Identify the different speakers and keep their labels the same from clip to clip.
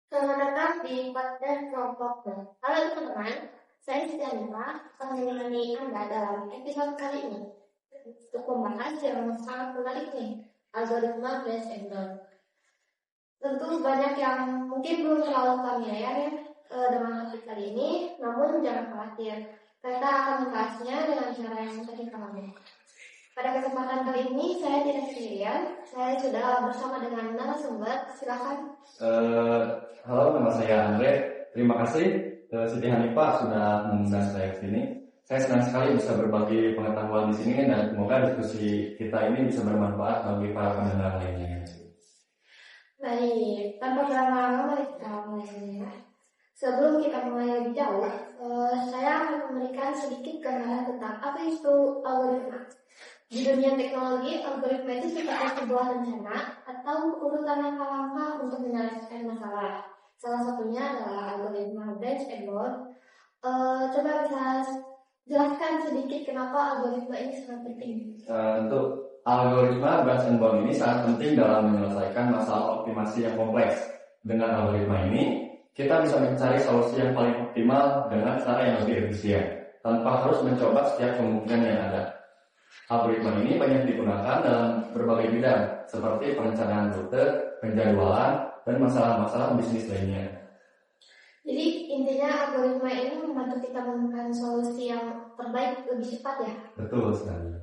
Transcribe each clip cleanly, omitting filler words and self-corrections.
Speaker 1: Selamat datang di podcast Kelompokku. Halo teman-teman, saya Sianita akan menemani Anda dalam episode kali ini untuk membahas yang sangat menarik nih, algoritma Bayes and Brown. Tentu banyak yang mungkin belum terlalu familiar ya dengan topik kali ini, namun jangan khawatir, kita akan membahasnya dengan cara yang tadi kami. Pada kesempatan kali ini saya tidak sendirian, saya sudah bersama dengan narasumber. Silakan.
Speaker 2: Halo, nama saya Andre. Terima kasih Siti Hanifah sudah mengundang saya ke sini. Saya senang sekali bisa berbagi pengetahuan di sini dan semoga diskusi kita ini bisa bermanfaat bagi para pendengar lainnya.
Speaker 1: Baik, tanpa berlama-lama mari kita mulai ya. Sebelum kita mulai lebih jauh, saya akan memberikan sedikit gambaran tentang apa itu algoritma. Di dunia teknologi, algoritma itu seperti sebuah rencana atau urutan langkah-langkah untuk menyelesaikan masalah. Salah satunya adalah algoritma Bayes and Brown. Coba bisa jelaskan sedikit kenapa algoritma ini sangat penting.
Speaker 2: Untuk algoritma Bayes and Brown ini sangat penting dalam menyelesaikan masalah optimasi yang kompleks. Dengan algoritma ini, kita bisa mencari solusi yang paling optimal dengan cara yang lebih efisien, tanpa harus mencoba setiap kemungkinan yang ada. Algoritma ini banyak digunakan dalam berbagai bidang, seperti perencanaan rute, penjadwalan, dan masalah-masalah bisnis lainnya.
Speaker 1: Jadi intinya algoritma ini membantu kita menemukan solusi yang terbaik lebih cepat ya?
Speaker 2: Betul sekali.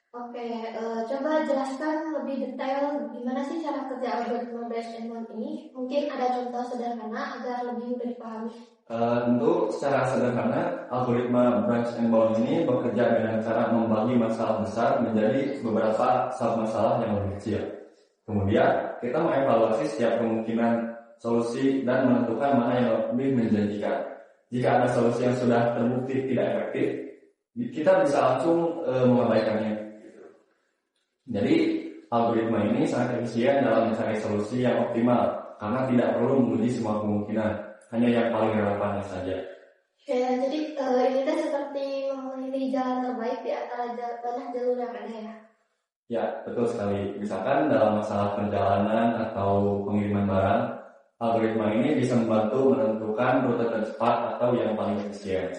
Speaker 1: Oke, coba jelaskan lebih detail gimana sih cara kerja algoritma Bayes and Brown ini. Mungkin ada contoh sederhana agar lebih mudah dipahami.
Speaker 2: Untuk secara sederhana, algoritma Bayes and Brown ini bekerja dengan cara membagi masalah besar menjadi beberapa sub-masalah yang lebih kecil. Kemudian, kita mengevaluasi setiap kemungkinan solusi dan menentukan mana yang lebih menjanjikan. Jika ada solusi yang sudah terbukti tidak efektif, kita bisa langsung mengabaikannya. Jadi, algoritma ini sangat efisien dalam mencari solusi yang optimal karena tidak perlu menguji semua kemungkinan, hanya yang paling relevan saja.
Speaker 1: Ya, jadi ini seperti memilih jalan terbaik di antara banyak jalur yang ada ya?
Speaker 2: Ya, betul sekali. Misalkan dalam masalah perjalanan atau pengiriman barang, algoritma ini bisa membantu menentukan rute tercepat atau yang paling efisien.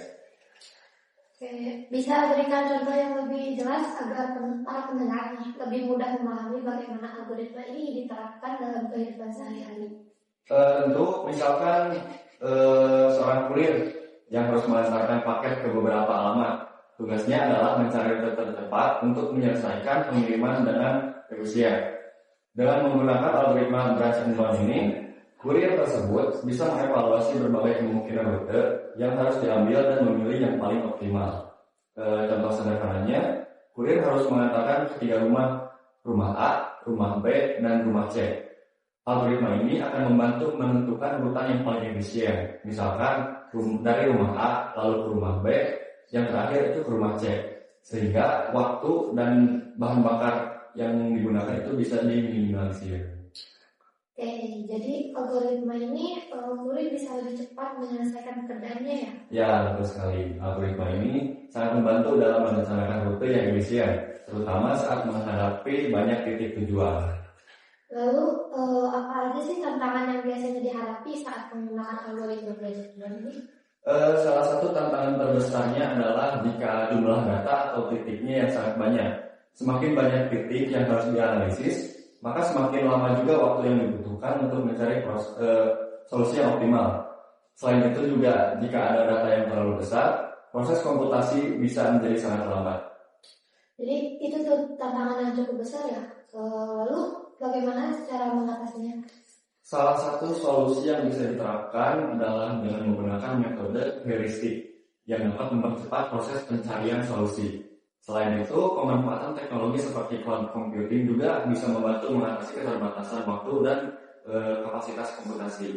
Speaker 1: Oke, bisa berikan contoh yang lebih jelas agar para pendengar lebih mudah memahami bagaimana algoritma ini diterapkan dalam kehidupan sehari-hari.
Speaker 2: Tentu, misalkan seorang kurir yang harus mengantarkan paket ke beberapa alamat, tugasnya adalah mencari rute tercepat untuk menyelesaikan pengiriman dengan efisien. Dengan menggunakan algoritma Bayes and Brown ini, kurir tersebut bisa mengevaluasi berbagai kemungkinan rute yang harus diambil dan memilih yang paling optimal. Contoh sederhananya, kurir harus mengantarkan ke 3 rumah A, rumah B, dan rumah C. Algoritma ini akan membantu menentukan rutan yang paling efisien. Misalkan dari rumah A lalu ke rumah B, yang terakhir itu ke rumah C. Sehingga waktu dan bahan bakar yang digunakan itu bisa diminimalisir.
Speaker 1: Oke, jadi algoritma ini kurir bisa lebih cepat menyelesaikan pekerjaannya ya?
Speaker 2: Ya, betul sekali. Algoritma ini sangat membantu dalam merencanakan rute yang efisien, terutama saat menghadapi banyak titik tujuan.
Speaker 1: Lalu, apa aja sih tantangan yang biasanya dihadapi saat menggunakan algoritma Bayes and Brown ini?
Speaker 2: Salah satu tantangan terbesarnya adalah jika jumlah data atau titiknya yang sangat banyak. Semakin banyak titik yang harus dianalisis, maka semakin lama juga waktu yang dibutuhkan untuk mencari solusi yang optimal. Selain itu juga, jika ada data yang terlalu besar, proses komputasi bisa menjadi sangat lambat.
Speaker 1: Jadi itu tuh tantangan yang cukup besar ya. Lalu bagaimana cara mengatasinya?
Speaker 2: Salah satu solusi yang bisa diterapkan adalah dengan menggunakan metode heuristik yang dapat mempercepat proses pencarian solusi. Selain itu, pemanfaatan teknologi seperti cloud computing juga bisa membantu mengatasi keterbatasan waktu dan kapasitas komputasi.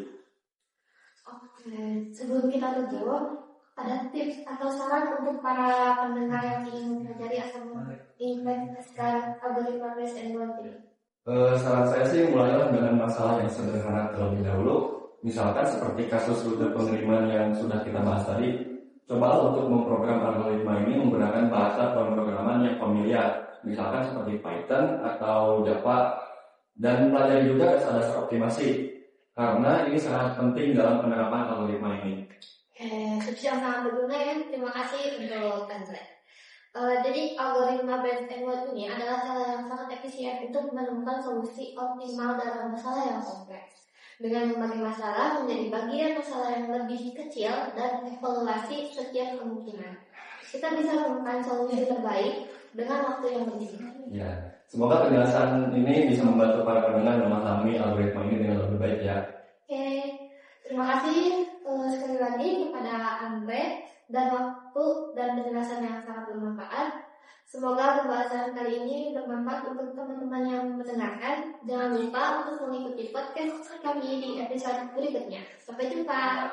Speaker 1: Oke, sebelum kita terjawab, ada tips atau saran untuk para pendengar yang ingin mempelajari atau menginvestasikan algoritma Bayes and Brown ini?
Speaker 2: Saran saya sih mulailah dengan masalah yang sederhana terlebih dahulu. Misalkan seperti kasus rute pengiriman yang sudah kita bahas tadi. Coba untuk memprogram algoritma ini menggunakan bahasa pemrograman yang familiar, misalkan seperti Python atau Java, dan pelajari juga dasar-dasar optimasi. karena ini sangat penting dalam penerapan algoritma ini.
Speaker 1: Tips yang sangat berguna ya. Terima kasih untuk Andre. Jadi algoritma Best Word ini adalah cara yang sangat efisien untuk menemukan solusi optimal dalam masalah yang kompleks. Dengan membagi masalah menjadi bagian masalah yang lebih kecil dan evaluasi setiap kemungkinan, kita bisa menemukan solusi terbaik dengan waktu yang lebih singkat.
Speaker 2: Ya, semoga penjelasan ini bisa membantu para pendengar memahami algoritma ini dengan lebih baik ya.
Speaker 1: Oke, terima kasih sekali lagi kepada Andre dan waktu dan penjelasan yang sangat bermanfaat. Semoga pembahasan kali ini bermanfaat untuk teman-teman yang mendengarkan. Jangan lupa untuk mengikuti podcast kami di episode berikutnya. Sampai jumpa.